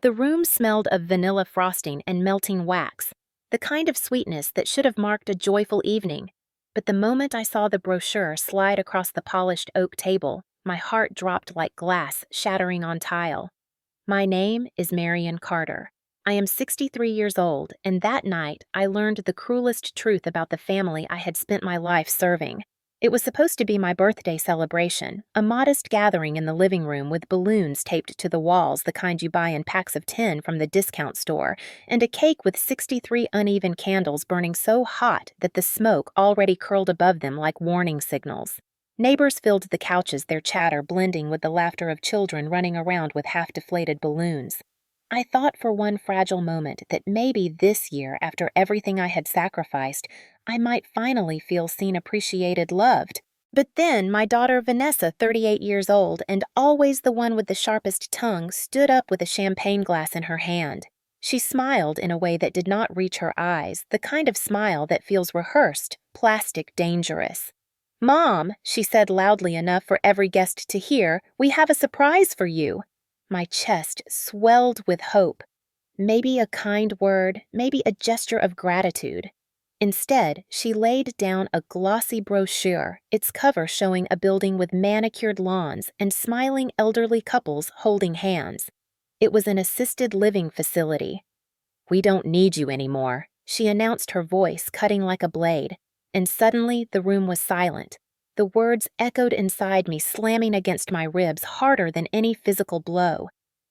The room smelled of vanilla frosting and melting wax, the kind of sweetness that should have marked a joyful evening. But the moment I saw the brochure slide across the polished oak table, my heart dropped like glass shattering on tile. My name is Marion Carter. I am 63 years old, and that night I learned the cruelest truth about the family I had spent my life serving. It was supposed to be my birthday celebration, a modest gathering in the living room with balloons taped to the walls, the kind you buy in packs of 10 from the discount store, and a cake with 63 uneven candles burning so hot that the smoke already curled above them like warning signals. Neighbors filled the couches, their chatter blending with the laughter of children running around with half-deflated balloons. I thought for one fragile moment that maybe this year, after everything I had sacrificed, I might finally feel seen, appreciated, loved. But then my daughter Vanessa, 38 years old, and always the one with the sharpest tongue, stood up with a champagne glass in her hand. She smiled in a way that did not reach her eyes, the kind of smile that feels rehearsed, plastic, dangerous. "Mom," she said loudly enough for every guest to hear, "we have a surprise for you." My chest swelled with hope. Maybe a kind word, maybe a gesture of gratitude. Instead, she laid down a glossy brochure, its cover showing a building with manicured lawns and smiling elderly couples holding hands. It was an assisted living facility. "We don't need you anymore," she announced, her voice cutting like a blade. And suddenly the room was silent. The words echoed inside me, slamming against my ribs harder than any physical blow.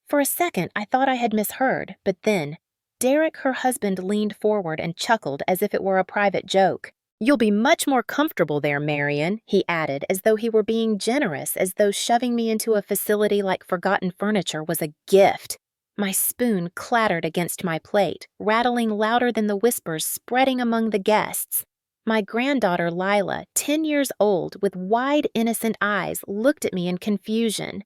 For a second, I thought I had misheard, but then, Derek, her husband, leaned forward and chuckled as if it were a private joke. "You'll be much more comfortable there, Marion," he added, as though he were being generous, as though shoving me into a facility like forgotten furniture was a gift. My spoon clattered against my plate, rattling louder than the whispers spreading among the guests. My granddaughter Lila, 10 years old, with wide, innocent eyes, looked at me in confusion.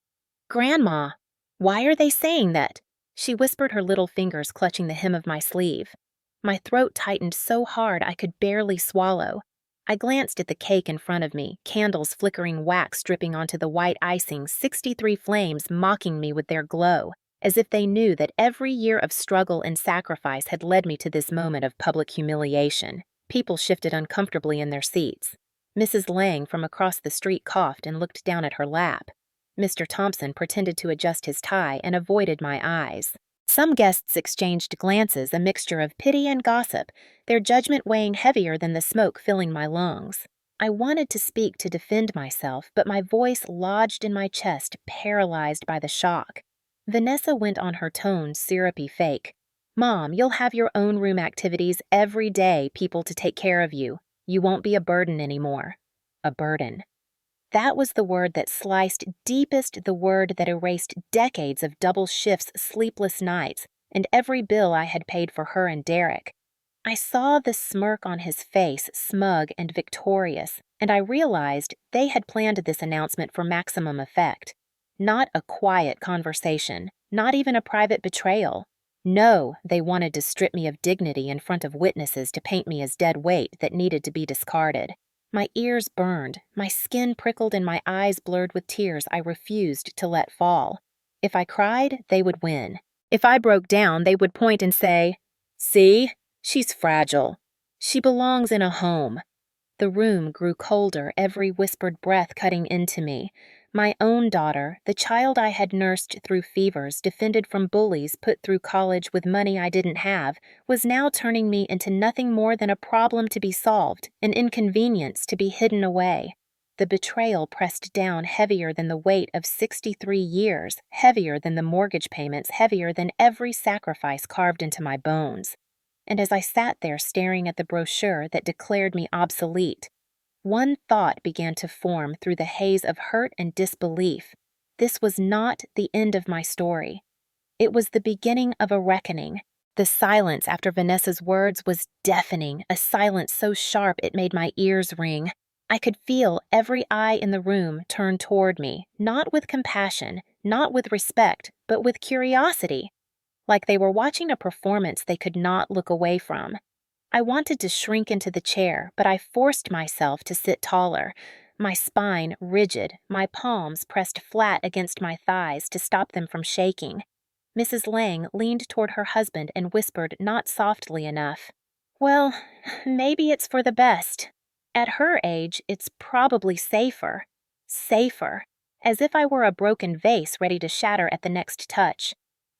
"Grandma, why are they saying that?" She whispered, her little fingers clutching the hem of my sleeve. My throat tightened so hard I could barely swallow. I glanced at the cake in front of me, candles flickering, wax dripping onto the white icing, 63 flames mocking me with their glow, as if they knew that every year of struggle and sacrifice had led me to this moment of public humiliation. People shifted uncomfortably in their seats. Mrs. Lang from across the street coughed and looked down at her lap. Mr. Thompson pretended to adjust his tie and avoided my eyes. Some guests exchanged glances, a mixture of pity and gossip, their judgment weighing heavier than the smoke filling my lungs. I wanted to speak to defend myself, but my voice lodged in my chest, paralyzed by the shock. Vanessa went on her toned, syrupy fake. "Mom, you'll have your own room activities every day, people to take care of you. You won't be a burden anymore." A burden. That was the word that sliced deepest, the word that erased decades of double shifts, sleepless nights, and every bill I had paid for her and Derek. I saw the smirk on his face, smug and victorious, and I realized they had planned this announcement for maximum effect. Not a quiet conversation, not even a private betrayal. No, they wanted to strip me of dignity in front of witnesses, to paint me as dead weight that needed to be discarded. My ears burned, my skin prickled, and my eyes blurred with tears I refused to let fall. If I cried, they would win. If I broke down, they would point and say, "See? She's fragile. She belongs in a home." The room grew colder, every whispered breath cutting into me. My own daughter, the child I had nursed through fevers, defended from bullies, put through college with money I didn't have, was now turning me into nothing more than a problem to be solved, an inconvenience to be hidden away. The betrayal pressed down heavier than the weight of 63 years, heavier than the mortgage payments, heavier than every sacrifice carved into my bones. And as I sat there staring at the brochure that declared me obsolete, one thought began to form through the haze of hurt and disbelief. This was not the end of my story. It was the beginning of a reckoning. The silence after Vanessa's words was deafening, a silence so sharp it made my ears ring. I could feel every eye in the room turn toward me, not with compassion, not with respect, but with curiosity, like they were watching a performance they could not look away from. I wanted to shrink into the chair, but I forced myself to sit taller, my spine rigid, my palms pressed flat against my thighs to stop them from shaking. Mrs. Lang leaned toward her husband and whispered not softly enough. Well, maybe it's for the best. At her age, it's probably safer. Safer. As if I were a broken vase ready to shatter at the next touch.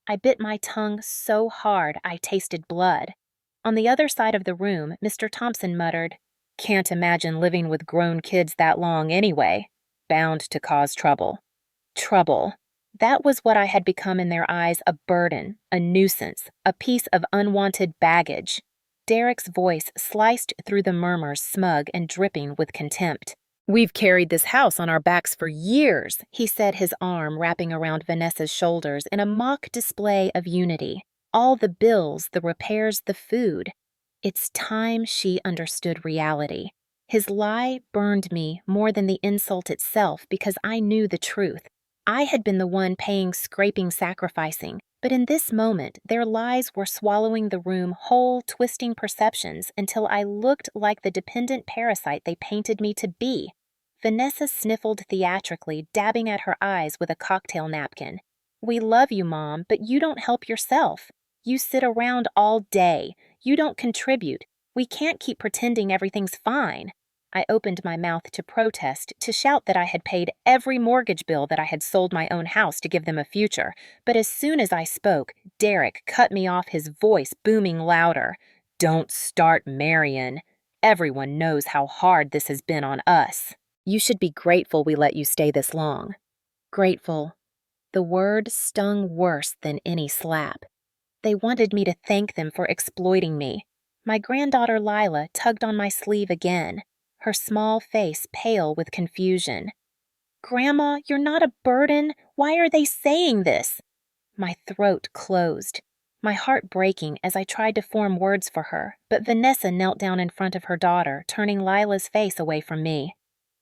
I bit my tongue so hard I tasted blood. On the other side of the room, Mr. Thompson muttered, "Can't imagine living with grown kids that long anyway. Bound to cause trouble." Trouble. That was what I had become in their eyes, a burden, a nuisance, a piece of unwanted baggage. Derek's voice sliced through the murmurs, smug and dripping with contempt. "We've carried this house on our backs for years," he said, his arm wrapping around Vanessa's shoulders in a mock display of unity. All the bills, the repairs, the food. It's time she understood reality. His lie burned me more than the insult itself because I knew the truth. I had been the one paying, scraping, sacrificing, but in this moment, their lies were swallowing the room whole, twisting perceptions until I looked like the dependent parasite they painted me to be. Vanessa sniffled theatrically, dabbing at her eyes with a cocktail napkin. "We love you, Mom, but you don't help yourself. You sit around all day. You don't contribute. We can't keep pretending everything's fine." I opened my mouth to protest, to shout that I had paid every mortgage bill, that I had sold my own house to give them a future. But as soon as I spoke, Derek cut me off, his voice booming louder. "Don't start, Marion. Everyone knows how hard this has been on us. You should be grateful we let you stay this long." Grateful. The word stung worse than any slap. They wanted me to thank them for exploiting me. My granddaughter Lila tugged on my sleeve again, her small face pale with confusion. "Grandma, you're not a burden. Why are they saying this?" My throat closed, my heart breaking as I tried to form words for her, but Vanessa knelt down in front of her daughter, turning Lila's face away from me.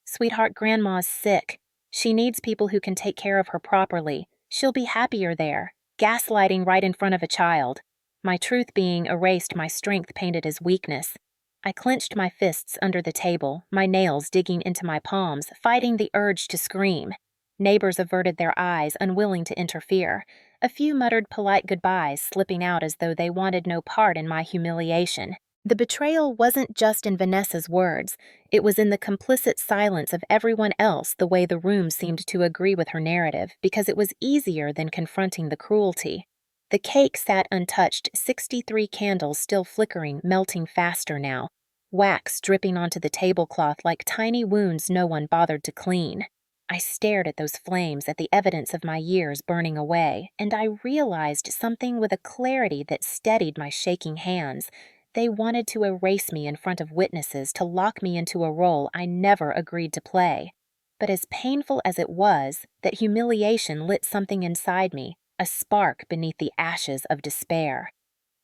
"Sweetheart, Grandma's sick. She needs people who can take care of her properly. She'll be happier there." Gaslighting right in front of a child. My truth being erased, my strength painted as weakness. I clenched my fists under the table, my nails digging into my palms, fighting the urge to scream. Neighbors averted their eyes, unwilling to interfere. A few muttered polite goodbyes, slipping out as though they wanted no part in my humiliation. The betrayal wasn't just in Vanessa's words. It was in the complicit silence of everyone else, the way the room seemed to agree with her narrative, because it was easier than confronting the cruelty. The cake sat untouched, 63 candles still flickering, melting faster now. Wax dripping onto the tablecloth like tiny wounds no one bothered to clean. I stared at those flames, at the evidence of my years burning away, and I realized something with a clarity that steadied my shaking hands. They wanted to erase me in front of witnesses, to lock me into a role I never agreed to play. But as painful as it was, that humiliation lit something inside me, a spark beneath the ashes of despair.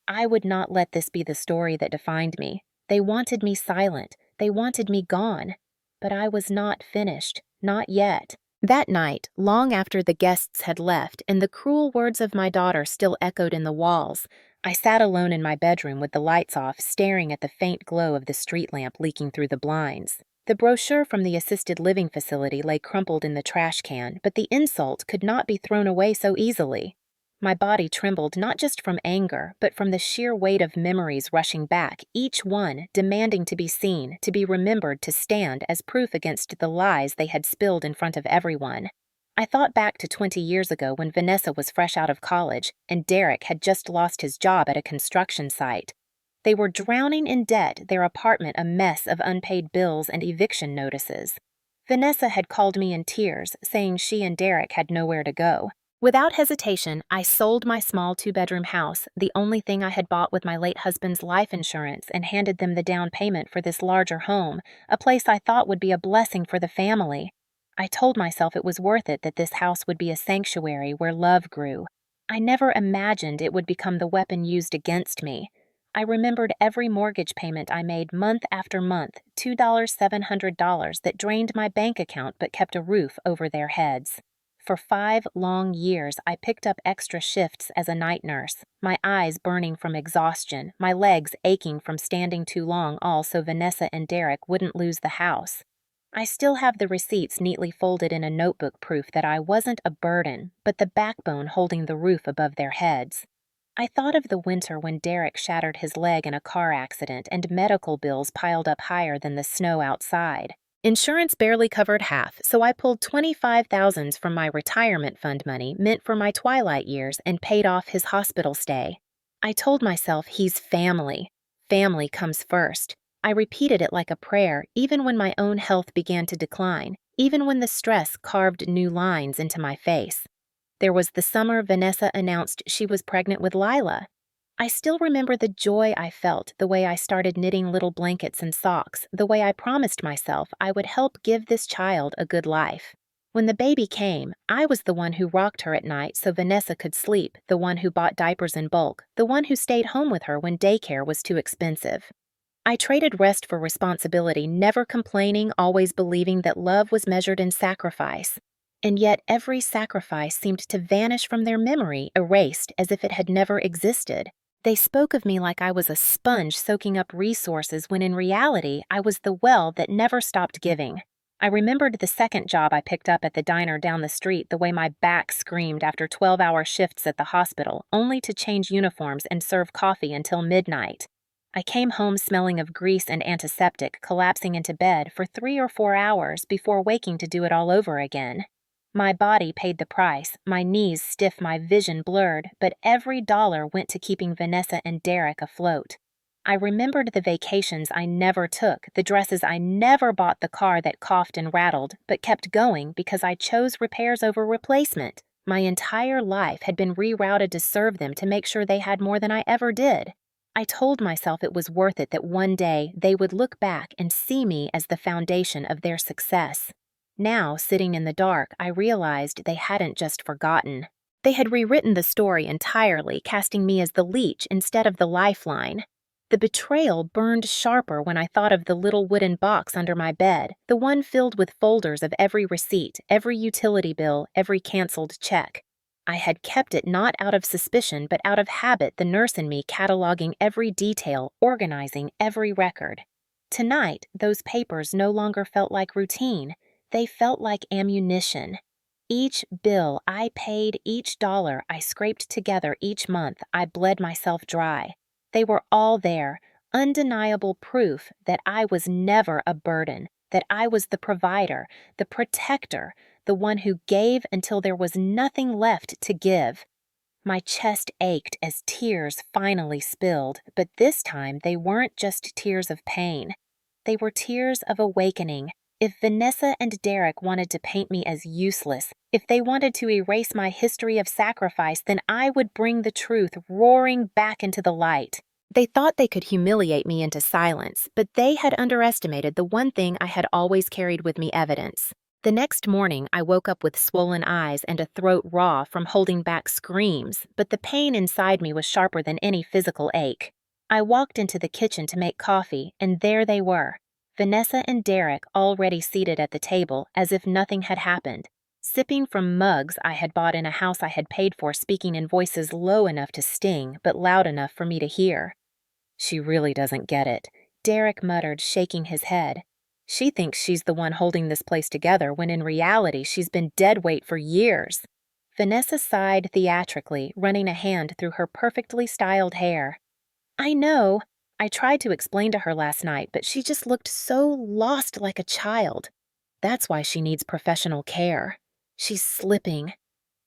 I would not let this be the story that defined me. They wanted me silent. They wanted me gone. But I was not finished. Not yet. That night, long after the guests had left and the cruel words of my daughter still echoed in the walls, I sat alone in my bedroom with the lights off, staring at the faint glow of the street lamp leaking through the blinds. The brochure from the assisted living facility lay crumpled in the trash can, but the insult could not be thrown away so easily. My body trembled not just from anger, but from the sheer weight of memories rushing back, each one demanding to be seen, to be remembered, to stand as proof against the lies they had spilled in front of everyone. I thought back to 20 years ago when Vanessa was fresh out of college and Derek had just lost his job at a construction site. They were drowning in debt, their apartment a mess of unpaid bills and eviction notices. Vanessa had called me in tears, saying she and Derek had nowhere to go. Without hesitation, I sold my small 2-bedroom house, the only thing I had bought with my late husband's life insurance, and handed them the down payment for this larger home, a place I thought would be a blessing for the family. I told myself it was worth it, that this house would be a sanctuary where love grew. I never imagined it would become the weapon used against me. I remembered every mortgage payment I made month after month, $2,700 that drained my bank account but kept a roof over their heads. For 5 long years, I picked up extra shifts as a night nurse, my eyes burning from exhaustion, my legs aching from standing too long, all so Vanessa and Derek wouldn't lose the house. I still have the receipts neatly folded in a notebook, proof that I wasn't a burden, but the backbone holding the roof above their heads. I thought of the winter when Derek shattered his leg in a car accident and medical bills piled up higher than the snow outside. Insurance barely covered half, so I pulled 25,000 from my retirement fund money meant for my twilight years and paid off his hospital stay. I told myself he's family. Family comes first. I repeated it like a prayer, even when my own health began to decline, even when the stress carved new lines into my face. There was the summer Vanessa announced she was pregnant with Lila. I still remember the joy I felt, the way I started knitting little blankets and socks, the way I promised myself I would help give this child a good life. When the baby came, I was the one who rocked her at night so Vanessa could sleep, the one who bought diapers in bulk, the one who stayed home with her when daycare was too expensive. I traded rest for responsibility, never complaining, always believing that love was measured in sacrifice. And yet every sacrifice seemed to vanish from their memory, erased as if it had never existed. They spoke of me like I was a sponge soaking up resources when in reality I was the well that never stopped giving. I remembered the second job I picked up at the diner down the street, the way my back screamed after 12-hour shifts at the hospital, only to change uniforms and serve coffee until midnight. I came home smelling of grease and antiseptic, collapsing into bed for 3 or 4 hours before waking to do it all over again. My body paid the price, my knees stiff, my vision blurred, but every dollar went to keeping Vanessa and Derek afloat. I remembered the vacations I never took, the dresses I never bought, the car that coughed and rattled, but kept going because I chose repairs over replacement. My entire life had been rerouted to serve them, to make sure they had more than I ever did. I told myself it was worth it, that one day they would look back and see me as the foundation of their success. Now, sitting in the dark, I realized they hadn't just forgotten. They had rewritten the story entirely, casting me as the leech instead of the lifeline. The betrayal burned sharper when I thought of the little wooden box under my bed, the one filled with folders of every receipt, every utility bill, every canceled check. I had kept it not out of suspicion, but out of habit, the nurse in me cataloging every detail, organizing every record. Tonight, those papers no longer felt like routine. They felt like ammunition. Each bill I paid, each dollar I scraped together each month, I bled myself dry. They were all there, undeniable proof that I was never a burden, that I was the provider, the protector, the one who gave until there was nothing left to give. My chest ached as tears finally spilled, but this time they weren't just tears of pain. They were tears of awakening. If Vanessa and Derek wanted to paint me as useless, if they wanted to erase my history of sacrifice, then I would bring the truth roaring back into the light. They thought they could humiliate me into silence, but they had underestimated the one thing I had always carried with me: evidence. The next morning, I woke up with swollen eyes and a throat raw from holding back screams, but the pain inside me was sharper than any physical ache. I walked into the kitchen to make coffee, and there they were. Vanessa and Derek already seated at the table as if nothing had happened, sipping from mugs I had bought in a house I had paid for, speaking in voices low enough to sting but loud enough for me to hear. "She really doesn't get it," Derek muttered, shaking his head. "She thinks she's the one holding this place together when in reality she's been dead weight for years." Vanessa sighed theatrically, running a hand through her perfectly styled hair. "I know. I tried to explain to her last night, but she just looked so lost, like a child. That's why she needs professional care. She's slipping.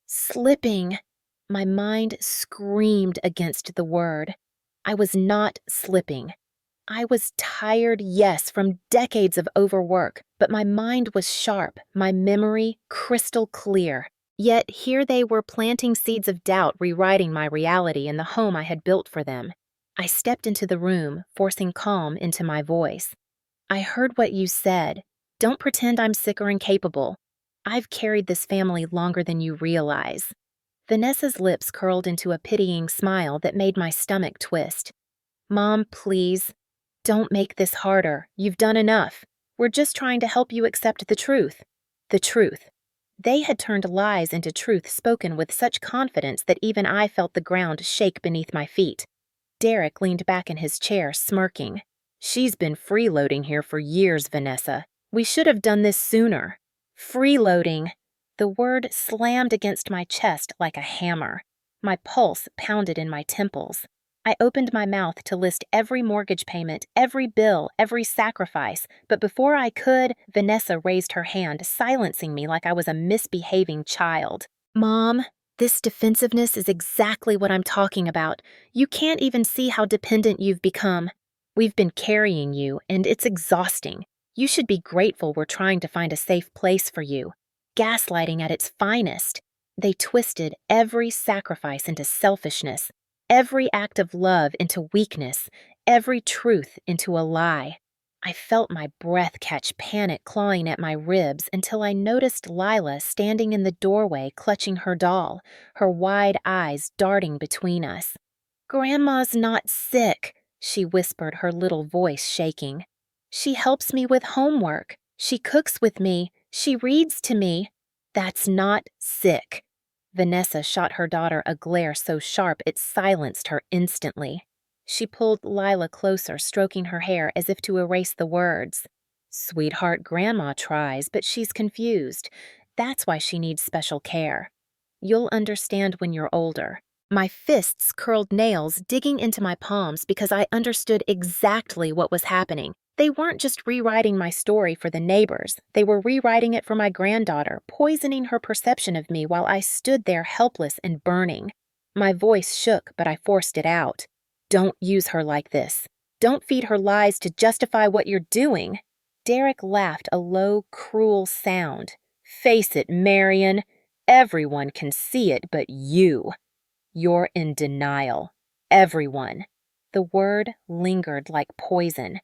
Slipping." My mind screamed against the word. I was not slipping. I was tired, yes, from decades of overwork, but my mind was sharp, my memory crystal clear. Yet here they were, planting seeds of doubt, rewriting my reality in the home I had built for them. I stepped into the room, forcing calm into my voice. "I heard what you said. Don't pretend I'm sick or incapable. I've carried this family longer than you realize." Vanessa's lips curled into a pitying smile that made my stomach twist. "Mom, please. Don't make this harder. You've done enough. We're just trying to help you accept the truth." The truth. They had turned lies into truth, spoken with such confidence that even I felt the ground shake beneath my feet. Derek leaned back in his chair, smirking. "She's been freeloading here for years, Vanessa. We should have done this sooner. Freeloading. The word slammed against my chest like a hammer. My pulse pounded in my temples. I opened my mouth to list every mortgage payment, every bill, every sacrifice, but before I could, Vanessa raised her hand, silencing me like I was a misbehaving child. Mom, this defensiveness is exactly what I'm talking about. You can't even see how dependent you've become. We've been carrying you, and it's exhausting. You should be grateful we're trying to find a safe place for you. Gaslighting at its finest. They twisted every sacrifice into selfishness, every act of love into weakness, every truth into a lie. I felt my breath catch panic clawing at my ribs until I noticed Lila standing in the doorway clutching her doll, her wide eyes darting between us. "Grandma's not sick," she whispered, her little voice shaking. "She helps me with homework. She cooks with me. She reads to me." "That's not sick." Vanessa shot her daughter a glare so sharp it silenced her instantly. She pulled Lila closer, stroking her hair as if to erase the words. "Sweetheart, Grandma tries, but she's confused. That's why she needs special care. You'll understand when you're older." My fists curled nails, digging into my palms because I understood exactly what was happening. They weren't just rewriting my story for the neighbors. They were rewriting it for my granddaughter, poisoning her perception of me while I stood there helpless and burning. My voice shook, but I forced it out. "Don't use her like this. Don't feed her lies to justify what you're doing." Derek laughed a low, cruel sound. "Face it, Marion. Everyone can see it but you. You're in denial. Everyone." The word lingered like poison.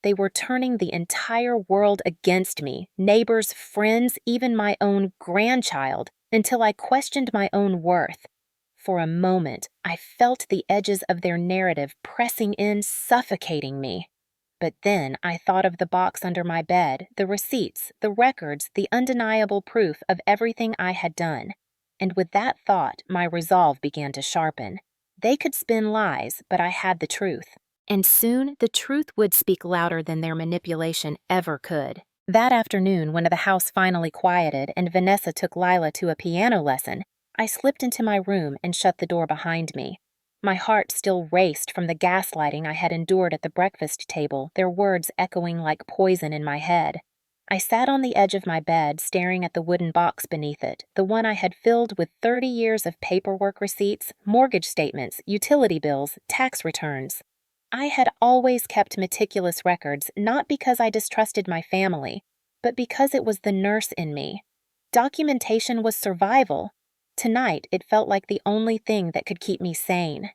They were turning the entire world against me, neighbors, friends, even my own grandchild, until I questioned my own worth. For a moment, I felt the edges of their narrative pressing in, suffocating me. But then I thought of the box under my bed, the receipts, the records, the undeniable proof of everything I had done. And with that thought, my resolve began to sharpen. They could spin lies, but I had the truth. And soon the truth would speak louder than their manipulation ever could. That afternoon, when the house finally quieted and Vanessa took Lila to a piano lesson, I slipped into my room and shut the door behind me. My heart still raced from the gaslighting I had endured at the breakfast table, their words echoing like poison in my head. I sat on the edge of my bed, staring at the wooden box beneath it, the one I had filled with 30 years of paperwork receipts, mortgage statements, utility bills, tax returns. I had always kept meticulous records, not because I distrusted my family, but because it was the nurse in me. Documentation was survival. Tonight, it felt like the only thing that could keep me sane.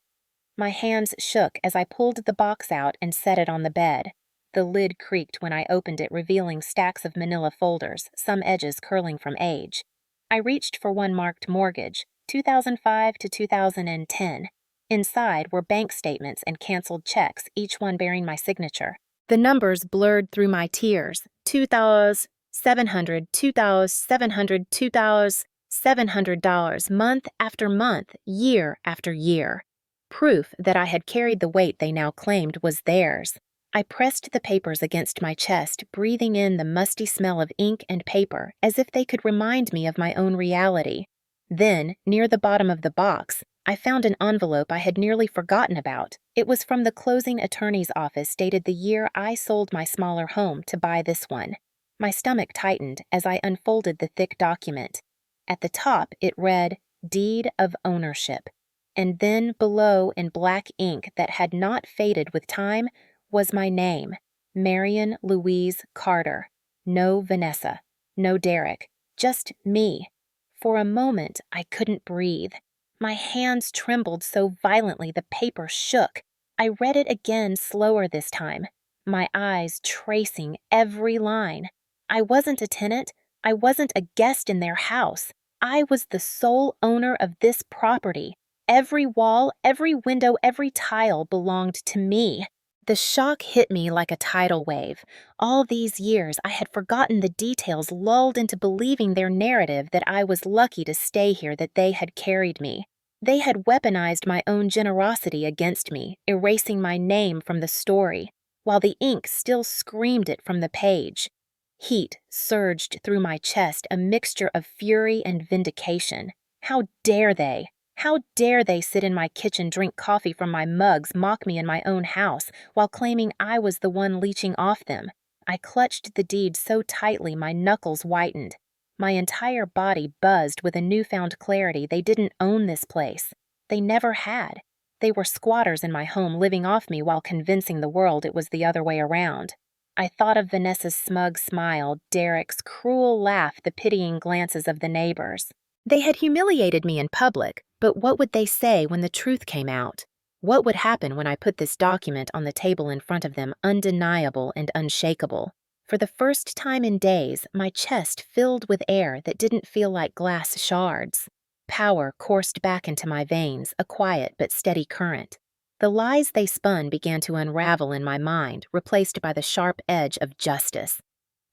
My hands shook as I pulled the box out and set it on the bed. The lid creaked when I opened it, revealing stacks of manila folders, some edges curling from age. I reached for one marked mortgage, 2005 to 2010. Inside were bank statements and canceled checks, each one bearing my signature. The numbers blurred through my tears. $2,700, $2,700, $2,700, month after month, year after year. Proof that I had carried the weight they now claimed was theirs. I pressed the papers against my chest, breathing in the musty smell of ink and paper, as if they could remind me of my own reality. Then, near the bottom of the box, I found an envelope I had nearly forgotten about. It was from the closing attorney's office dated the year I sold my smaller home to buy this one. My stomach tightened as I unfolded the thick document. At the top, it read, "Deed of Ownership." And then below, in black ink that had not faded with time, was my name, Marion Louise Carter. No Vanessa, no Derek, just me. For a moment, I couldn't breathe. My hands trembled so violently the paper shook. I read it again, slower this time, my eyes tracing every line. I wasn't a tenant. I wasn't a guest in their house. I was the sole owner of this property. Every wall, every window, every tile belonged to me. The shock hit me like a tidal wave. All these years, I had forgotten the details, lulled into believing their narrative that I was lucky to stay here, that they had carried me. They had weaponized my own generosity against me, erasing my name from the story, while the ink still screamed it from the page. Heat surged through my chest, a mixture of fury and vindication. How dare they? How dare they sit in my kitchen, drink coffee from my mugs, mock me in my own house, while claiming I was the one leeching off them? I clutched the deed so tightly my knuckles whitened. My entire body buzzed with a newfound clarity. They didn't own this place. They never had. They were squatters in my home, living off me while convincing the world it was the other way around. I thought of Vanessa's smug smile, Derek's cruel laugh, the pitying glances of the neighbors. They had humiliated me in public, but what would they say when the truth came out? What would happen when I put this document on the table in front of them, undeniable and unshakable? For the first time in days, my chest filled with air that didn't feel like glass shards. Power coursed back into my veins, a quiet but steady current. The lies they spun began to unravel in my mind, replaced by the sharp edge of justice.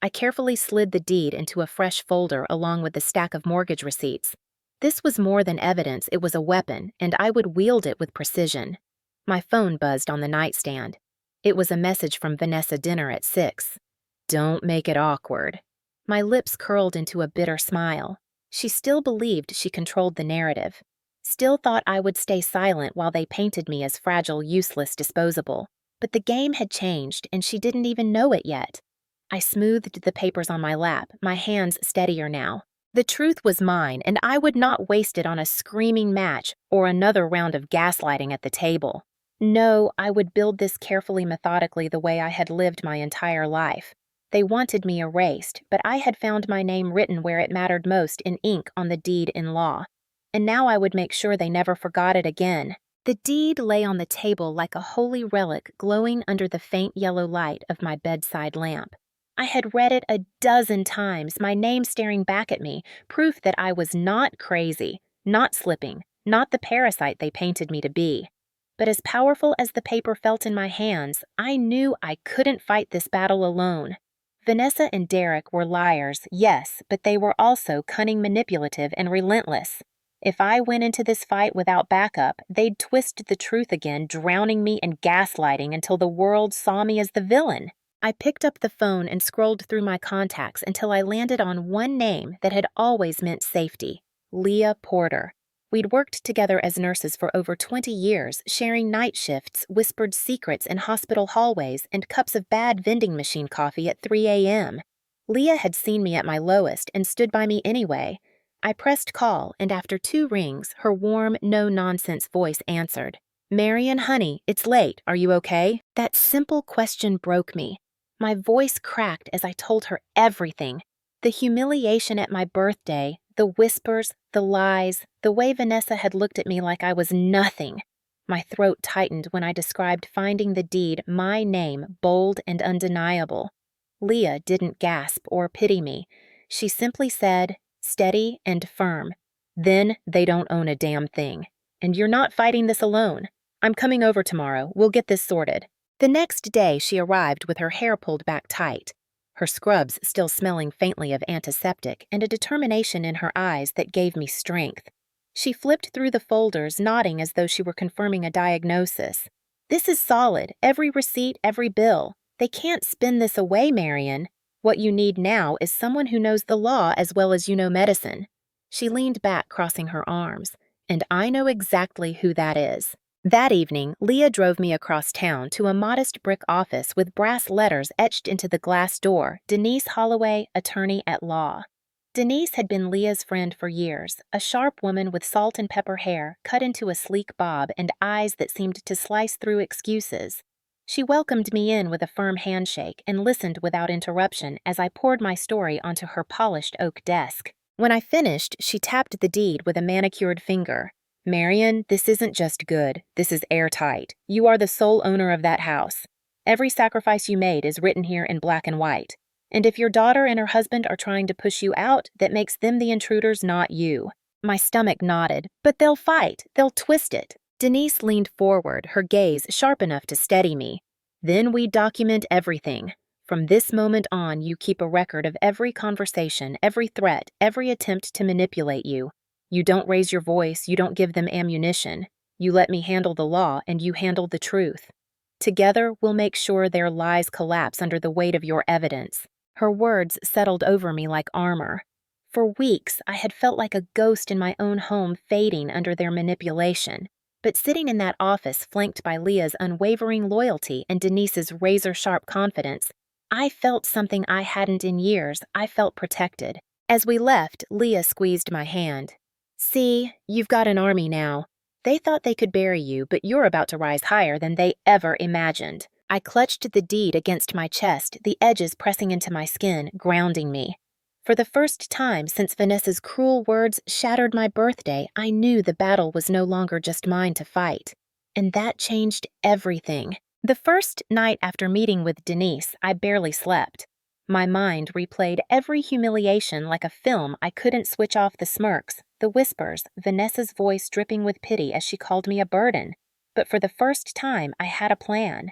I carefully slid the deed into a fresh folder along with the stack of mortgage receipts. This was more than evidence, it was a weapon, and I would wield it with precision. My phone buzzed on the nightstand. It was a message from Vanessa Dinner at 6. "Don't make it awkward." My lips curled into a bitter smile. She still believed she controlled the narrative. Still thought I would stay silent while they painted me as fragile, useless, disposable. But the game had changed, and she didn't even know it yet. I smoothed the papers on my lap, my hands steadier now. The truth was mine, and I would not waste it on a screaming match or another round of gaslighting at the table. No, I would build this carefully, methodically, the way I had lived my entire life. They wanted me erased, but I had found my name written where it mattered most, in ink on the deed in law. And now I would make sure they never forgot it again. The deed lay on the table like a holy relic glowing under the faint yellow light of my bedside lamp. I had read it a dozen times, my name staring back at me, proof that I was not crazy, not slipping, not the parasite they painted me to be. But as powerful as the paper felt in my hands, I knew I couldn't fight this battle alone. Vanessa and Derek were liars, yes, but they were also cunning, manipulative, and relentless. If I went into this fight without backup, they'd twist the truth again, drowning me in gaslighting until the world saw me as the villain. I picked up the phone and scrolled through my contacts until I landed on one name that had always meant safety: Leah Porter. We'd worked together as nurses for over 20 years, sharing night shifts, whispered secrets in hospital hallways, and cups of bad vending machine coffee at 3 a.m. Leah had seen me at my lowest and stood by me anyway. I pressed call, and after 2 rings, her warm, no-nonsense voice answered. "Marian, honey, it's late. Are you okay?" That simple question broke me. My voice cracked as I told her everything. The humiliation at my birthday, the whispers, the lies, the way Vanessa had looked at me like I was nothing. My throat tightened when I described finding the deed, my name, bold and undeniable. Leah didn't gasp or pity me. She simply said, steady and firm, "Then they don't own a damn thing. And you're not fighting this alone. I'm coming over tomorrow. We'll get this sorted." The next day she arrived with her hair pulled back tight, her scrubs still smelling faintly of antiseptic, and a determination in her eyes that gave me strength. She flipped through the folders, nodding as though she were confirming a diagnosis. "This is solid, every receipt, every bill. They can't spin this away, Marian. What you need now is someone who knows the law as well as you know medicine." She leaned back, crossing her arms. "And I know exactly who that is." That evening, Leah drove me across town to a modest brick office with brass letters etched into the glass door: Denise Holloway, attorney at law. Denise had been Leah's friend for years, a sharp woman with salt and pepper hair cut into a sleek bob and eyes that seemed to slice through excuses. She welcomed me in with a firm handshake and listened without interruption as I poured my story onto her polished oak desk. When I finished, she tapped the deed with a manicured finger. "Marian, this isn't just good. This is airtight. You are the sole owner of that house. Every sacrifice you made is written here in black and white. And if your daughter and her husband are trying to push you out, that makes them the intruders, not you." My stomach nodded. "But they'll fight. They'll twist it." Denise leaned forward, her gaze sharp enough to steady me. "Then we document everything. From this moment on, you keep a record of every conversation, every threat, every attempt to manipulate you. You don't raise your voice, you don't give them ammunition. You let me handle the law, and you handle the truth. Together, we'll make sure their lies collapse under the weight of your evidence. Her words settled over me like armor. For weeks, I had felt like a ghost in my own home fading under their manipulation. But sitting in that office flanked by Leah's unwavering loyalty and Denise's razor-sharp confidence, I felt something I hadn't in years. I felt protected. As we left, Leah squeezed my hand. "See, you've got an army now. They thought they could bury you, but you're about to rise higher than they ever imagined." I clutched the deed against my chest, the edges pressing into my skin, grounding me. For the first time since Vanessa's cruel words shattered my birthday, I knew the battle was no longer just mine to fight. And that changed everything. The first night after meeting with Denise, I barely slept. My mind replayed every humiliation like a film. I couldn't switch off the smirks, the whispers, Vanessa's voice dripping with pity as she called me a burden. But for the first time, I had a plan.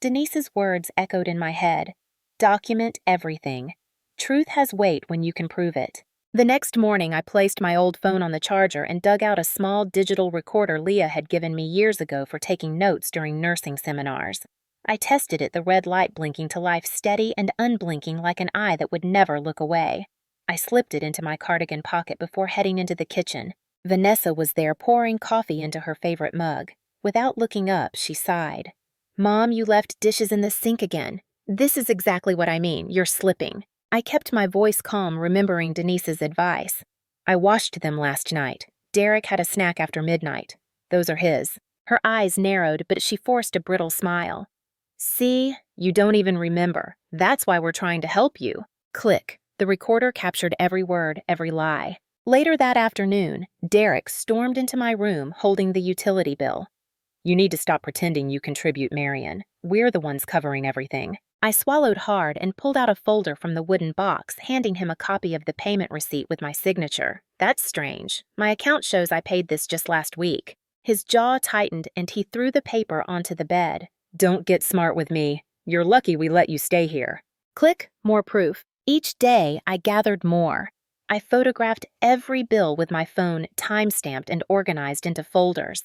Denise's words echoed in my head. Document everything. Truth has weight when you can prove it. The next morning, I placed my old phone on the charger and dug out a small digital recorder Leah had given me years ago for taking notes during nursing seminars. I tested it, the red light blinking to life steady and unblinking like an eye that would never look away. I slipped it into my cardigan pocket before heading into the kitchen. Vanessa was there pouring coffee into her favorite mug. Without looking up, she sighed. "Mom, you left dishes in the sink again. This is exactly what I mean. You're slipping." I kept my voice calm, remembering Denise's advice. "I washed them last night. Derek had a snack after midnight. Those are his." Her eyes narrowed, but she forced a brittle smile. "See, you don't even remember. That's why we're trying to help you." Click. The recorder captured every word, every lie. Later that afternoon, Derek stormed into my room holding the utility bill. "You need to stop pretending you contribute, Marion. We're the ones covering everything." I swallowed hard and pulled out a folder from the wooden box, handing him a copy of the payment receipt with my signature. "That's strange. My account shows I paid this just last week." His jaw tightened and he threw the paper onto the bed. "Don't get smart with me. You're lucky we let you stay here." Click, more proof. Each day, I gathered more. I photographed every bill with my phone, time-stamped and organized into folders.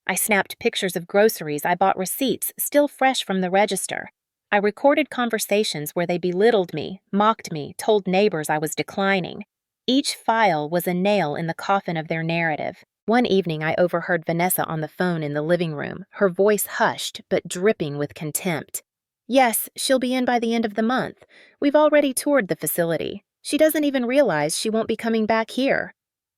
I snapped pictures of groceries I bought, receipts still fresh from the register. I recorded conversations where they belittled me, mocked me, told neighbors I was declining. Each file was a nail in the coffin of their narrative. One evening, I overheard Vanessa on the phone in the living room, her voice hushed but dripping with contempt. "Yes, she'll be in by the end of the month. We've already toured the facility. She doesn't even realize she won't be coming back here."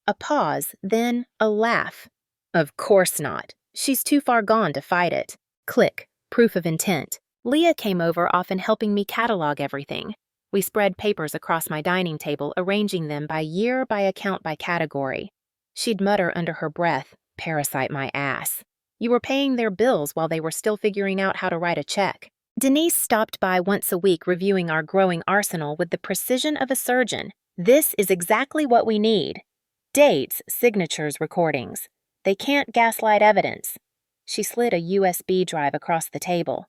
A pause, then a laugh. "Of course not. She's too far gone to fight it." Click. Proof of intent. Leah came over, often helping me catalog everything. We spread papers across my dining table, arranging them by year, by account, by category. She'd mutter under her breath, "Parasite my ass." You were paying their bills while they were still figuring out how to write a check. Denise stopped by once a week, reviewing our growing arsenal with the precision of a surgeon. "This is exactly what we need. Dates, signatures, recordings. They can't gaslight evidence." She slid a USB drive across the table.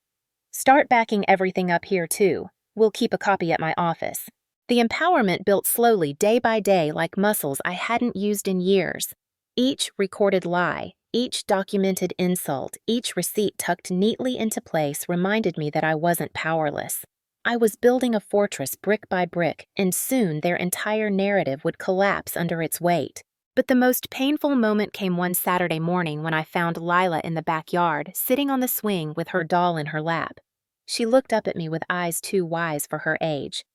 "Start backing everything up here, too. We'll keep a copy at my office." The empowerment built slowly, day by day, like muscles I hadn't used in years. Each recorded lie, each documented insult, each receipt tucked neatly into place reminded me that I wasn't powerless. I was building a fortress brick by brick, and soon their entire narrative would collapse under its weight. But the most painful moment came one Saturday morning when I found Lila in the backyard, sitting on the swing with her doll in her lap. She looked up at me with eyes too wise for her age.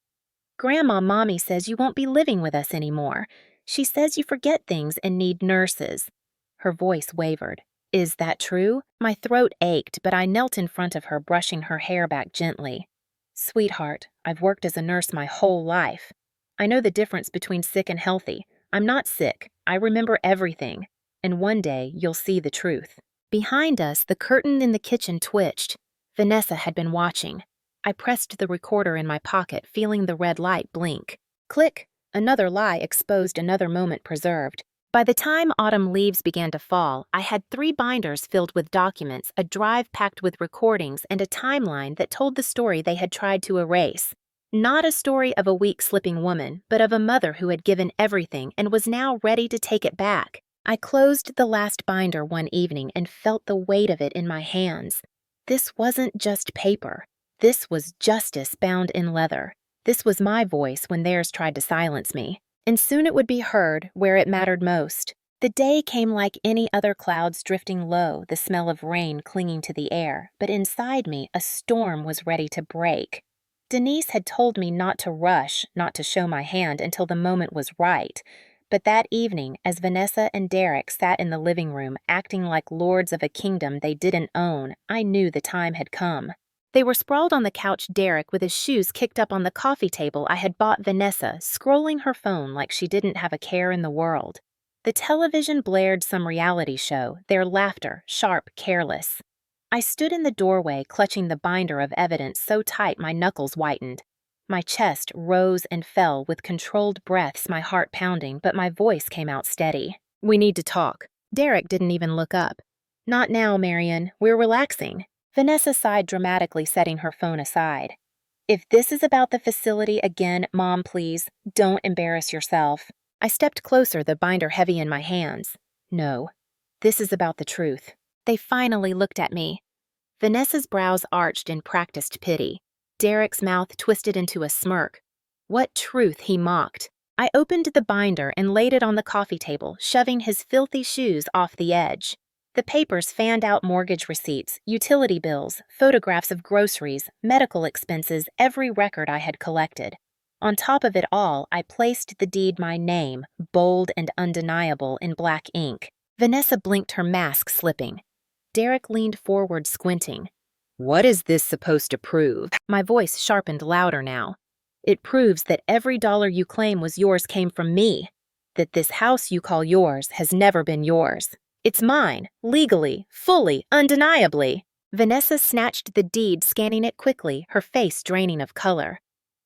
"Grandma, Mommy says you won't be living with us anymore. She says you forget things and need nurses." Her voice wavered. "Is that true?" My throat ached, but I knelt in front of her, brushing her hair back gently. "Sweetheart, I've worked as a nurse my whole life. I know the difference between sick and healthy. I'm not sick. I remember everything. And one day, you'll see the truth." Behind us, the curtain in the kitchen twitched. Vanessa had been watching. I pressed the recorder in my pocket, feeling the red light blink. Click! Another lie exposed, another moment preserved. By the time autumn leaves began to fall, I had 3 binders filled with documents, a drive packed with recordings, and a timeline that told the story they had tried to erase. Not a story of a weak, slipping woman, but of a mother who had given everything and was now ready to take it back. I closed the last binder one evening and felt the weight of it in my hands. This wasn't just paper. This was justice bound in leather. This was my voice when theirs tried to silence me, and soon it would be heard where it mattered most. The day came like any other clouds drifting low, the smell of rain clinging to the air, but inside me a storm was ready to break. Denise had told me not to rush, not to show my hand until the moment was right. But that evening, as Vanessa and Derek sat in the living room acting like lords of a kingdom they didn't own, I knew the time had come. They were sprawled on the couch, Derek with his shoes kicked up on the coffee table I had bought Vanessa, scrolling her phone like she didn't have a care in the world. The television blared some reality show, their laughter sharp, careless. I stood in the doorway, clutching the binder of evidence so tight my knuckles whitened. My chest rose and fell with controlled breaths, my heart pounding, but my voice came out steady. "We need to talk." Derek didn't even look up. "Not now, Marion. We're relaxing." Vanessa sighed dramatically, setting her phone aside. "If this is about the facility again, Mom, please, don't embarrass yourself." I stepped closer, the binder heavy in my hands. "No, this is about the truth." They finally looked at me. Vanessa's brows arched in practiced pity. Derek's mouth twisted into a smirk. What truth, he mocked. I opened the binder and laid it on the coffee table, shoving his filthy shoes off the edge. The papers fanned out mortgage receipts, utility bills, photographs of groceries, medical expenses, every record I had collected. On top of it all, I placed the deed my name, bold and undeniable, in black ink. Vanessa blinked, her mask slipping. Derek leaned forward, squinting. "What is this supposed to prove?" My voice sharpened louder now. "It proves that every dollar you claim was yours came from me. That this house you call yours has never been yours. It's mine, legally, fully, undeniably." Vanessa snatched the deed, scanning it quickly, her face draining of color.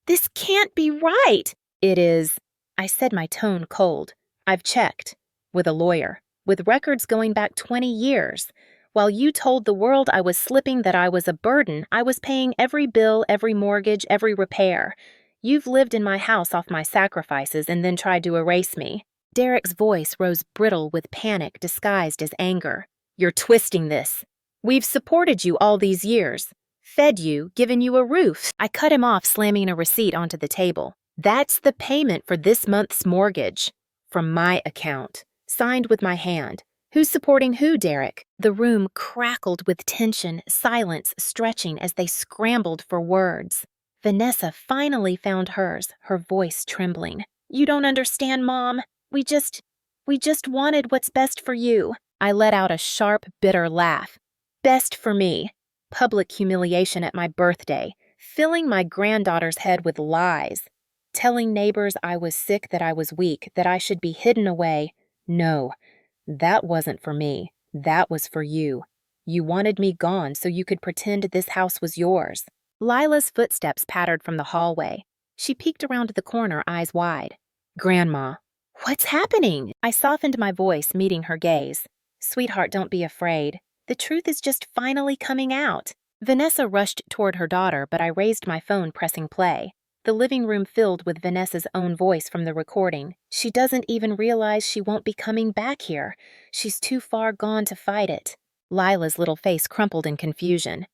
"This can't be right." "It is," I said, my tone cold. "I've checked. With a lawyer. With records going back 20 years. While you told the world I was slipping, that I was a burden, I was paying every bill, every mortgage, every repair. You've lived in my house off my sacrifices and then tried to erase me." Derek's voice rose brittle with panic disguised as anger. "You're twisting this. We've supported you all these years. Fed you, given you a roof." I cut him off, slamming a receipt onto the table. "That's the payment for this month's mortgage. From my account. Signed with my hand. Who's supporting who, Derek?" The room crackled with tension, silence stretching as they scrambled for words. Vanessa finally found hers, her voice trembling. "You don't understand, Mom. We just wanted what's best for you." I let out a sharp, bitter laugh. Best for me. Public humiliation at my birthday. Filling my granddaughter's head with lies. Telling neighbors I was sick, that I was weak, that I should be hidden away. No. That wasn't for me. That was for you. You wanted me gone so you could pretend this house was yours. Lila's footsteps pattered from the hallway. She peeked around the corner, eyes wide. "Grandma." "What's happening?" I softened my voice, meeting her gaze. "Sweetheart, don't be afraid. The truth is just finally coming out." Vanessa rushed toward her daughter, but I raised my phone, pressing play. The living room filled with Vanessa's own voice from the recording. "She doesn't even realize she won't be coming back here. She's too far gone to fight it." Lila's little face crumpled in confusion.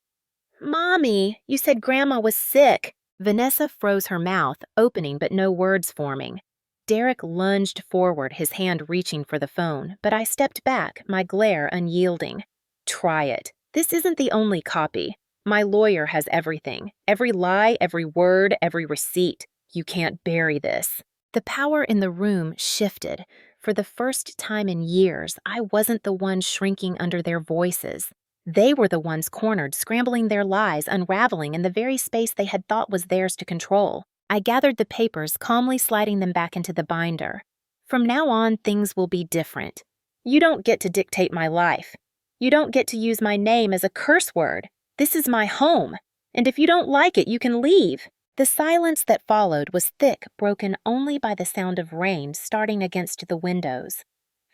"Mommy, you said Grandma was sick." Vanessa froze her mouth, opening but no words forming. Derek lunged forward, his hand reaching for the phone, but I stepped back, my glare unyielding. "Try it. This isn't the only copy. My lawyer has everything. Every lie, every word, every receipt. You can't bury this." The power in the room shifted. For the first time in years, I wasn't the one shrinking under their voices. They were the ones cornered, scrambling their lies, unraveling in the very space they had thought was theirs to control. I gathered the papers, calmly sliding them back into the binder. "From now on, things will be different. You don't get to dictate my life. You don't get to use my name as a curse word. This is my home, and if you don't like it, you can leave." The silence that followed was thick, broken only by the sound of rain starting against the windows.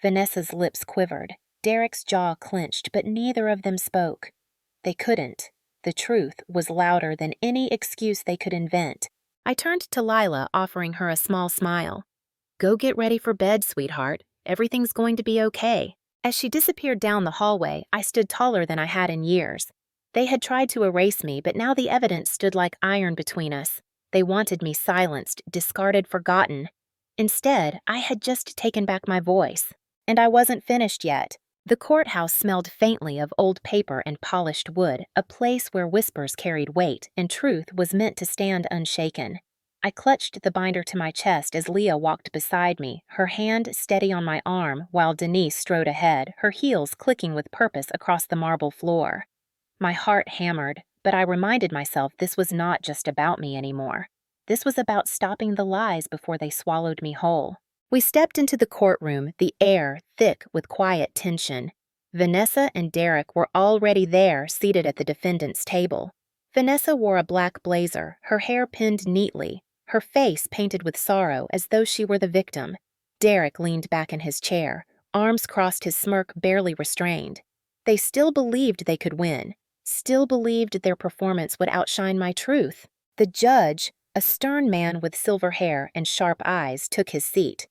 Vanessa's lips quivered. Derek's jaw clenched, but neither of them spoke. They couldn't. The truth was louder than any excuse they could invent. I turned to Lila, offering her a small smile. "Go get ready for bed, sweetheart. Everything's going to be okay." As she disappeared down the hallway, I stood taller than I had in years. They had tried to erase me, but now the evidence stood like iron between us. They wanted me silenced, discarded, forgotten. Instead, I had just taken back my voice. And I wasn't finished yet. The courthouse smelled faintly of old paper and polished wood, a place where whispers carried weight and truth was meant to stand unshaken. I clutched the binder to my chest as Leah walked beside me, her hand steady on my arm while Denise strode ahead, her heels clicking with purpose across the marble floor. My heart hammered, but I reminded myself this was not just about me anymore. This was about stopping the lies before they swallowed me whole. We stepped into the courtroom, the air thick with quiet tension. Vanessa and Derek were already there, seated at the defendant's table. Vanessa wore a black blazer, her hair pinned neatly, her face painted with sorrow as though she were the victim. Derek leaned back in his chair, arms crossed, his smirk barely restrained. They still believed they could win, still believed their performance would outshine my truth. The judge, a stern man with silver hair and sharp eyes, took his seat.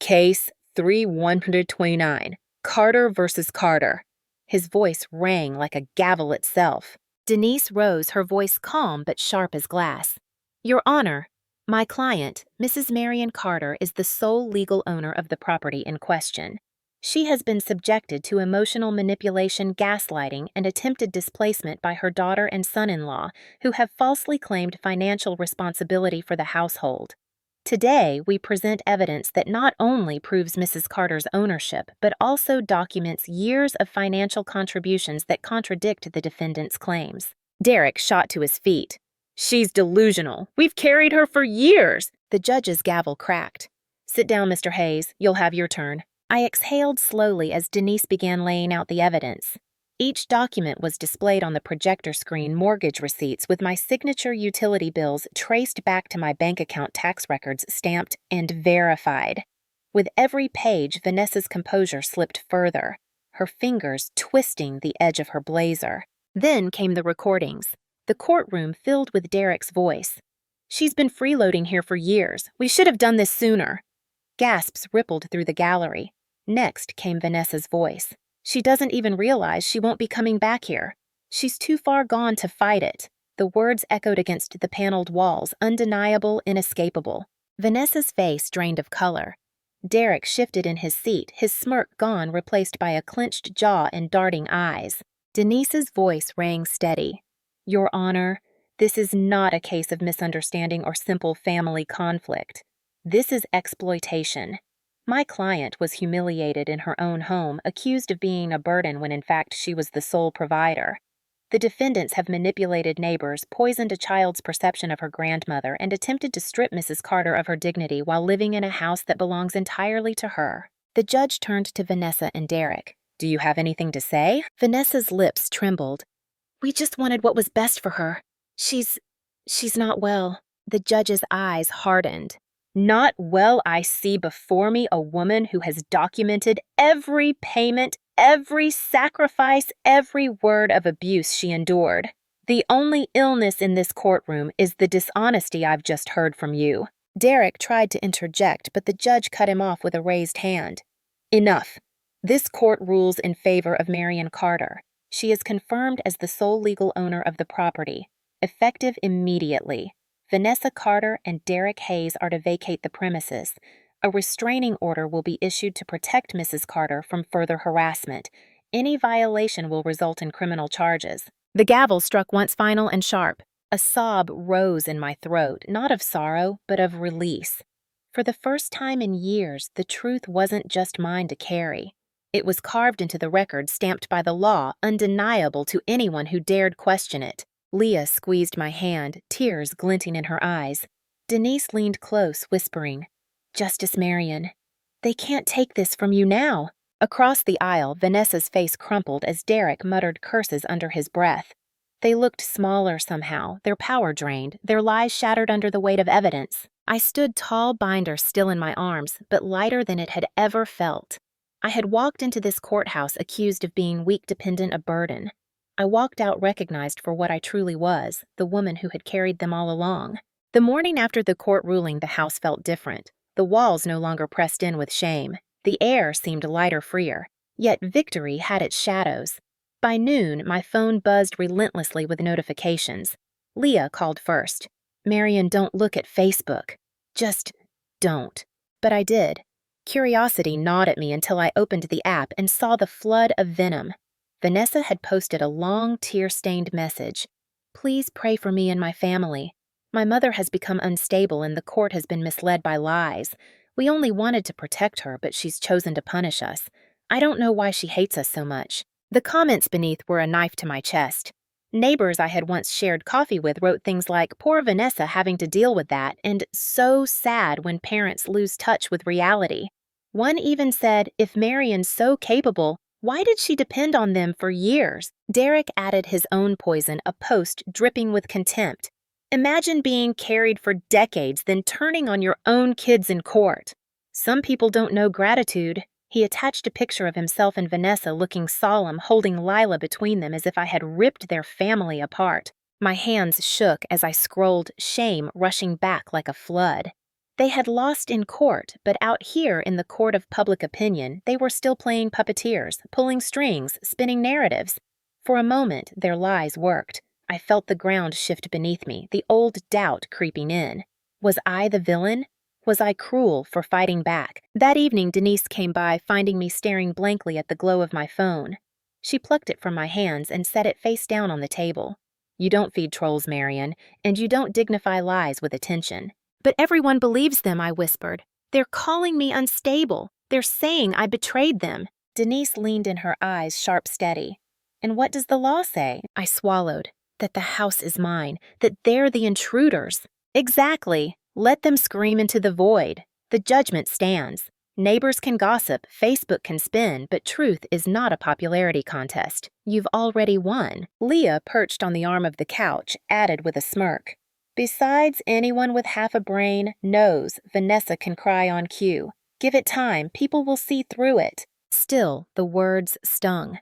Case 3-129, Carter versus Carter. His voice rang like a gavel itself. Denise rose, her voice calm but sharp as glass. Your Honor, my client, Mrs. Marion Carter, is the sole legal owner of the property in question. She has been subjected to emotional manipulation, gaslighting, and attempted displacement by her daughter and son-in-law, who have falsely claimed financial responsibility for the household. Today, we present evidence that not only proves Mrs. Carter's ownership, but also documents years of financial contributions that contradict the defendant's claims. Derek shot to his feet. She's delusional. We've carried her for years. The judge's gavel cracked. Sit down, Mr. Hayes. You'll have your turn. I exhaled slowly as Denise began laying out the evidence. Each document was displayed on the projector screen, mortgage receipts with my signature, utility bills traced back to my bank account, tax records stamped and verified. With every page, Vanessa's composure slipped further, her fingers twisting the edge of her blazer. Then came the recordings, the courtroom filled with Derek's voice. She's been freeloading here for years. We should have done this sooner. Gasps rippled through the gallery. Next came Vanessa's voice. She doesn't even realize she won't be coming back here. She's too far gone to fight it. The words echoed against the paneled walls, undeniable, inescapable. Vanessa's face drained of color. Derek shifted in his seat, his smirk gone, replaced by a clenched jaw and darting eyes. Denise's voice rang steady. Your Honor, this is not a case of misunderstanding or simple family conflict. This is exploitation. My client was humiliated in her own home, accused of being a burden when in fact she was the sole provider. The defendants have manipulated neighbors, poisoned a child's perception of her grandmother, and attempted to strip Mrs. Carter of her dignity while living in a house that belongs entirely to her. The judge turned to Vanessa and Derek. Do you have anything to say? Vanessa's lips trembled. We just wanted what was best for her. She's not well. The judge's eyes hardened. Not well. I see before me a woman who has documented every payment, every sacrifice, every word of abuse she endured. The only illness in this courtroom is the dishonesty I've just heard from you. Derek tried to interject, but the judge cut him off with a raised hand. Enough. This court rules in favor of Marion Carter. She is confirmed as the sole legal owner of the property, effective immediately. Vanessa Carter and Derek Hayes are to vacate the premises. A restraining order will be issued to protect Mrs. Carter from further harassment. Any violation will result in criminal charges. The gavel struck once final and sharp. A sob rose in my throat, not of sorrow, but of release. For the first time in years, the truth wasn't just mine to carry. It was carved into the record, stamped by the law, undeniable to anyone who dared question it. Leah squeezed my hand, tears glinting in her eyes. Denise leaned close, whispering, Justice Marion, they can't take this from you now. Across the aisle, Vanessa's face crumpled as Derek muttered curses under his breath. They looked smaller somehow, their power drained, their lies shattered under the weight of evidence. I stood tall, binder still in my arms, but lighter than it had ever felt. I had walked into this courthouse accused of being weak, dependent, a burden. I walked out recognized for what I truly was, the woman who had carried them all along. The morning after the court ruling, the house felt different. The walls no longer pressed in with shame. The air seemed lighter, freer. Yet victory had its shadows. By noon, my phone buzzed relentlessly with notifications. Leah called first. Marian, don't look at Facebook. Just don't. But I did. Curiosity gnawed at me until I opened the app and saw the flood of venom. Vanessa had posted a long, tear-stained message. Please pray for me and my family. My mother has become unstable and the court has been misled by lies. We only wanted to protect her, but she's chosen to punish us. I don't know why she hates us so much. The comments beneath were a knife to my chest. Neighbors I had once shared coffee with wrote things like, "Poor Vanessa having to deal with that," and "so sad when parents lose touch with reality." One even said, "If Marian's so capable, why did she depend on them for years?" Derek added his own poison, a post dripping with contempt. Imagine being carried for decades, then turning on your own kids in court. Some people don't know gratitude. He attached a picture of himself and Vanessa looking solemn, holding Lila between them as if I had ripped their family apart. My hands shook as I scrolled, shame rushing back like a flood. They had lost in court, but out here in the court of public opinion, they were still playing puppeteers, pulling strings, spinning narratives. For a moment, their lies worked. I felt the ground shift beneath me, the old doubt creeping in. Was I the villain? Was I cruel for fighting back? That evening, Denise came by, finding me staring blankly at the glow of my phone. She plucked it from my hands and set it face down on the table. "You don't feed trolls, Marian, and you don't dignify lies with attention." "But everyone believes them," I whispered. "They're calling me unstable. They're saying I betrayed them." Denise leaned in, her eyes sharp steady. "And what does the law say?" I swallowed. "That the house is mine, that they're the intruders." "Exactly. Let them scream into the void. The judgment stands. Neighbors can gossip, Facebook can spin, but truth is not a popularity contest. You've already won." Leah, perched on the arm of the couch, added with a smirk, "Besides, anyone with half a brain knows Vanessa can cry on cue. Give it time, people will see through it." Still, the words stung.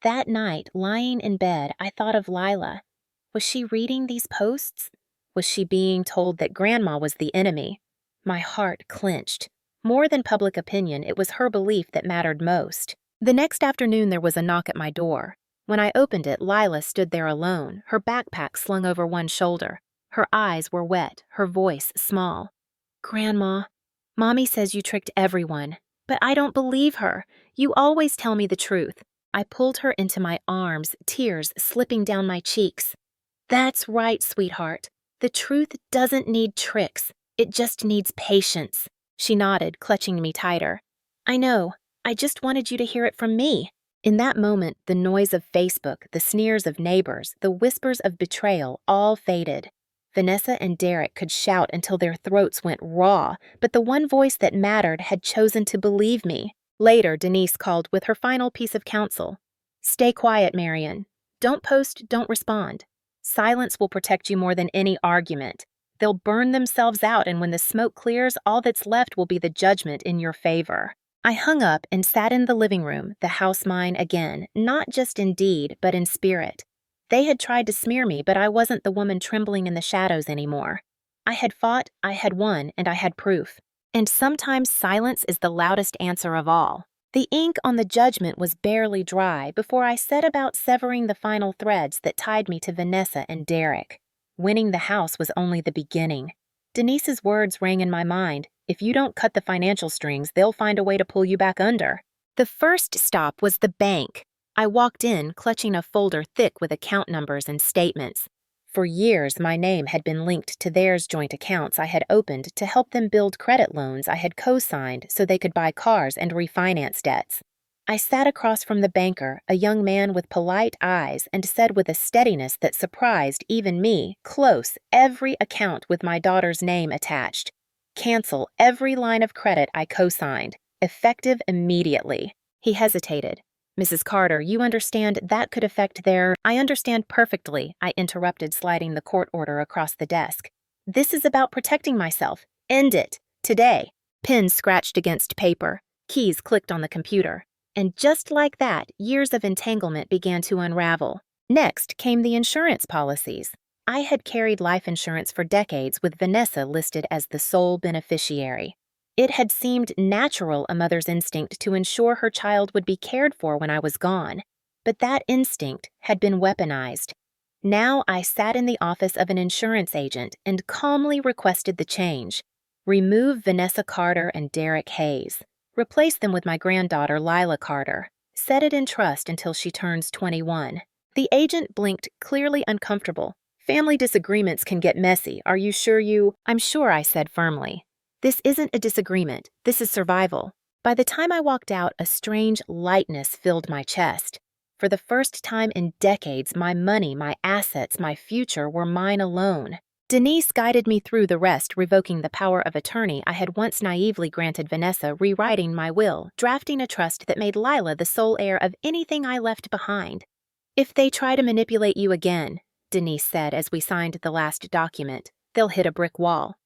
That night, lying in bed, I thought of Lila. Was she reading these posts? Was she being told that Grandma was the enemy? My heart clenched. More than public opinion, it was her belief that mattered most. The next afternoon, there was a knock at my door. When I opened it, Lila stood there alone, her backpack slung over one shoulder. Her eyes were wet, her voice small. "Grandma, Mommy says you tricked everyone, but I don't believe her. You always tell me the truth." I pulled her into my arms, tears slipping down my cheeks. "That's right, sweetheart. The truth doesn't need tricks. It just needs patience." She nodded, clutching me tighter. "I know. I just wanted you to hear it from me." In that moment, the noise of Facebook, the sneers of neighbors, the whispers of betrayal all faded. Vanessa and Derek could shout until their throats went raw, but the one voice that mattered had chosen to believe me. Later, Denise called with her final piece of counsel. "Stay quiet, Marian. Don't post, don't respond. Silence will protect you more than any argument. They'll burn themselves out, and when the smoke clears, all that's left will be the judgment in your favor." I hung up and sat in the living room, the house mine again, not just in deed, but in spirit. They had tried to smear me, but I wasn't the woman trembling in the shadows anymore. I had fought, I had won, and I had proof. And sometimes silence is the loudest answer of all. The ink on the judgment was barely dry before I set about severing the final threads that tied me to Vanessa and Derek. Winning the house was only the beginning. Denise's words rang in my mind. If you don't cut the financial strings, they'll find a way to pull you back under. The first stop was the bank. I walked in, clutching a folder thick with account numbers and statements. For years, my name had been linked to theirs joint accounts I had opened to help them build credit loans I had co-signed so they could buy cars and refinance debts. I sat across from the banker, a young man with polite eyes, and said with a steadiness that surprised even me, "Close every account with my daughter's name attached. Cancel every line of credit I co-signed. Effective immediately." He hesitated. "Mrs. Carter, you understand that could affect their—" "I understand perfectly," I interrupted, sliding the court order across the desk. "This is about protecting myself. End it. Today." Pens scratched against paper. Keys clicked on the computer. And just like that, years of entanglement began to unravel. Next came the insurance policies. I had carried life insurance for decades with Vanessa listed as the sole beneficiary. It had seemed natural, a mother's instinct to ensure her child would be cared for when I was gone. But that instinct had been weaponized. Now I sat in the office of an insurance agent and calmly requested the change. Remove Vanessa Carter and Derek Hayes. Replace them with my granddaughter, Lila Carter. Set it in trust until she turns 21. The agent blinked, clearly uncomfortable. Family disagreements can get messy. Are you sure you— I'm sure, I said firmly. This isn't a disagreement. This is survival. By the time I walked out, a strange lightness filled my chest. For the first time in decades, my money, my assets, my future were mine alone. Denise guided me through the rest, revoking the power of attorney I had once naively granted Vanessa, rewriting my will, drafting a trust that made Lila the sole heir of anything I left behind. If they try to manipulate you again, Denise said as we signed the last document, they'll hit a brick wall.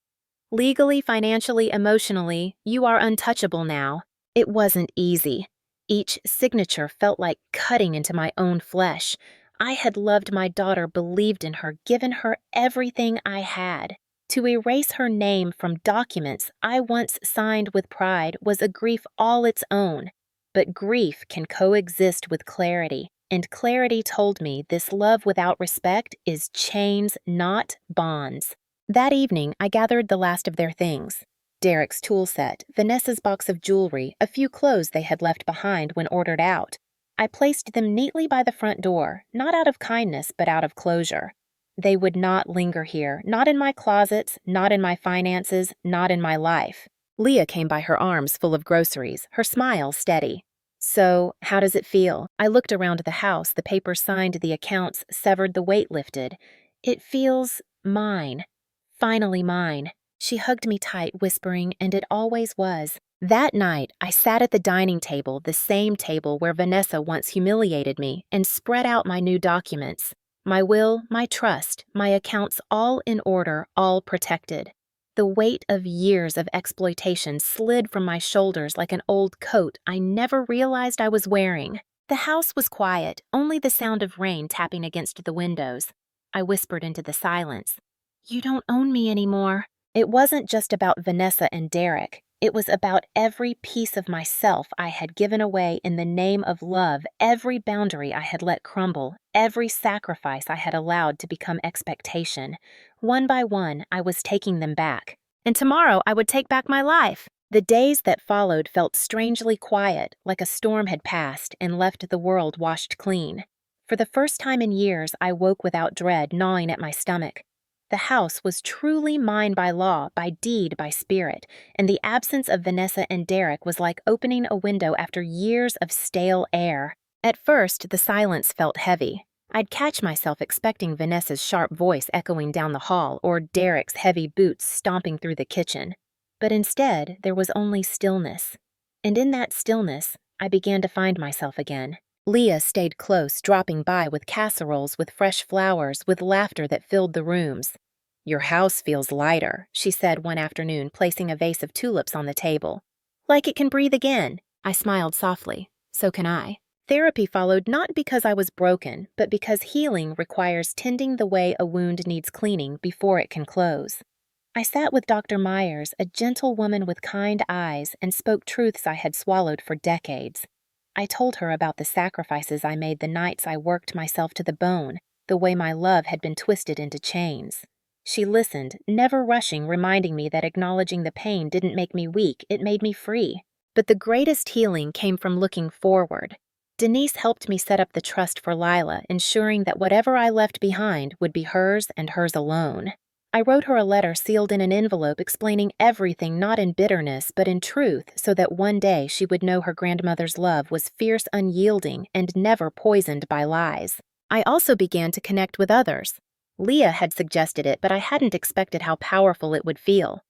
Legally, financially, emotionally, you are untouchable now. It wasn't easy. Each signature felt like cutting into my own flesh. I had loved my daughter, believed in her, given her everything I had. To erase her name from documents I once signed with pride was a grief all its own. But grief can coexist with clarity, and clarity told me this love without respect is chains, not bonds. That evening, I gathered the last of their things. Derek's tool set, Vanessa's box of jewelry, a few clothes they had left behind when ordered out. I placed them neatly by the front door, not out of kindness, but out of closure. They would not linger here, not in my closets, not in my finances, not in my life. Leah came by her arms full of groceries, her smile steady. So, how does it feel? I looked around the house, the papers signed, the accounts severed, the weight lifted. It feels mine. Finally mine. She hugged me tight, whispering, and it always was. That night, I sat at the dining table, the same table where Vanessa once humiliated me, and spread out my new documents. My will, my trust, my accounts all in order, all protected. The weight of years of exploitation slid from my shoulders like an old coat I never realized I was wearing. The house was quiet, only the sound of rain tapping against the windows. I whispered into the silence. You don't own me anymore. It wasn't just about Vanessa and Derek. It was about every piece of myself I had given away in the name of love, every boundary I had let crumble, every sacrifice I had allowed to become expectation. One by one, I was taking them back. And tomorrow I would take back my life. The days that followed felt strangely quiet, like a storm had passed and left the world washed clean. For the first time in years, I woke without dread gnawing at my stomach. The house was truly mine by law, by deed, by spirit, and the absence of Vanessa and Derek was like opening a window after years of stale air. At first, the silence felt heavy. I'd catch myself expecting Vanessa's sharp voice echoing down the hall or Derek's heavy boots stomping through the kitchen. But instead, there was only stillness. And in that stillness, I began to find myself again. Leah stayed close, dropping by with casseroles, with fresh flowers, with laughter that filled the rooms. Your house feels lighter, she said one afternoon, placing a vase of tulips on the table. Like it can breathe again. I smiled softly. So can I. Therapy followed not because I was broken, but because healing requires tending the way a wound needs cleaning before it can close. I sat with Dr. Myers, a gentle woman with kind eyes, and spoke truths I had swallowed for decades. I told her about the sacrifices I made the nights I worked myself to the bone, the way my love had been twisted into chains. She listened, never rushing, reminding me that acknowledging the pain didn't make me weak, it made me free. But the greatest healing came from looking forward. Denise helped me set up the trust for Lila, ensuring that whatever I left behind would be hers and hers alone. I wrote her a letter sealed in an envelope explaining everything not in bitterness but in truth so that one day she would know her grandmother's love was fierce, unyielding, and never poisoned by lies. I also began to connect with others. Leah had suggested it, but I hadn't expected how powerful it would feel.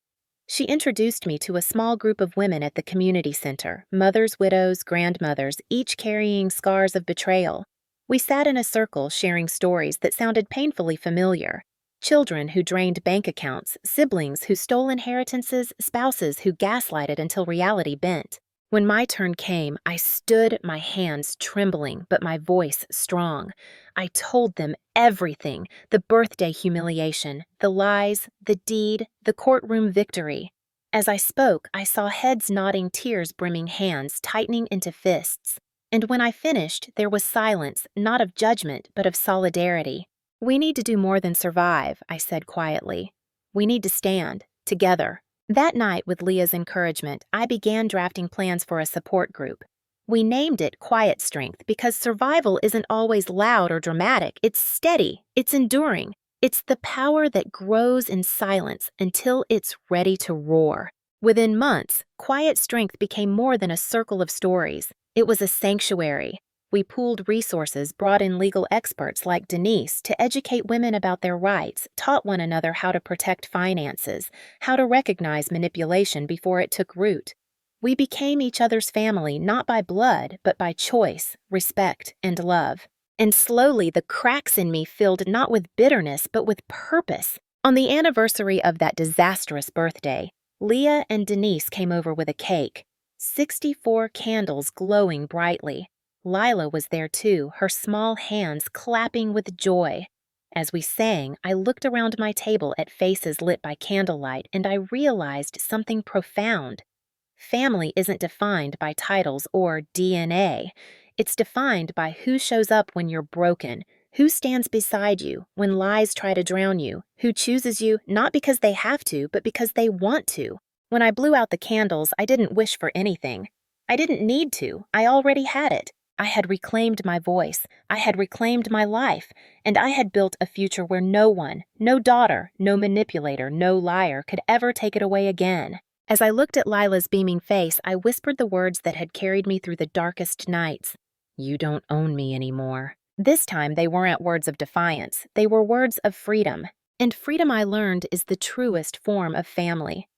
She introduced me to a small group of women at the community center, mothers, widows, grandmothers, each carrying scars of betrayal. We sat in a circle sharing stories that sounded painfully familiar. Children who drained bank accounts, siblings who stole inheritances, spouses who gaslighted until reality bent. When my turn came, I stood, my hands trembling, but my voice strong. I told them everything, the birthday humiliation, the lies, the deed, the courtroom victory. As I spoke, I saw heads nodding, tears brimming, hands tightening into fists. And when I finished, there was silence, not of judgment, but of solidarity. We need to do more than survive, I said quietly. We need to stand, together. That night, with Leah's encouragement, I began drafting plans for a support group. We named it Quiet Strength because survival isn't always loud or dramatic. It's steady, it's enduring. It's the power that grows in silence until it's ready to roar. Within months, Quiet Strength became more than a circle of stories. It was a sanctuary. We pooled resources, brought in legal experts like Denise to educate women about their rights, taught one another how to protect finances, how to recognize manipulation before it took root. We became each other's family not by blood, but by choice, respect, and love. And slowly the cracks in me filled not with bitterness, but with purpose. On the anniversary of that disastrous birthday, Leah and Denise came over with a cake, 64 candles glowing brightly. Lila was there too, her small hands clapping with joy. As we sang, I looked around my table at faces lit by candlelight, and I realized something profound. Family isn't defined by titles or DNA. It's defined by who shows up when you're broken, who stands beside you when lies try to drown you, who chooses you not because they have to, but because they want to. When I blew out the candles, I didn't wish for anything. I didn't need to. I already had it. I had reclaimed my voice. I had reclaimed my life. And I had built a future where no one, no daughter, no manipulator, no liar could ever take it away again. As I looked at Lila's beaming face, I whispered the words that had carried me through the darkest nights. You don't own me anymore. This time they weren't words of defiance. They were words of freedom. And freedom, I learned, is the truest form of family.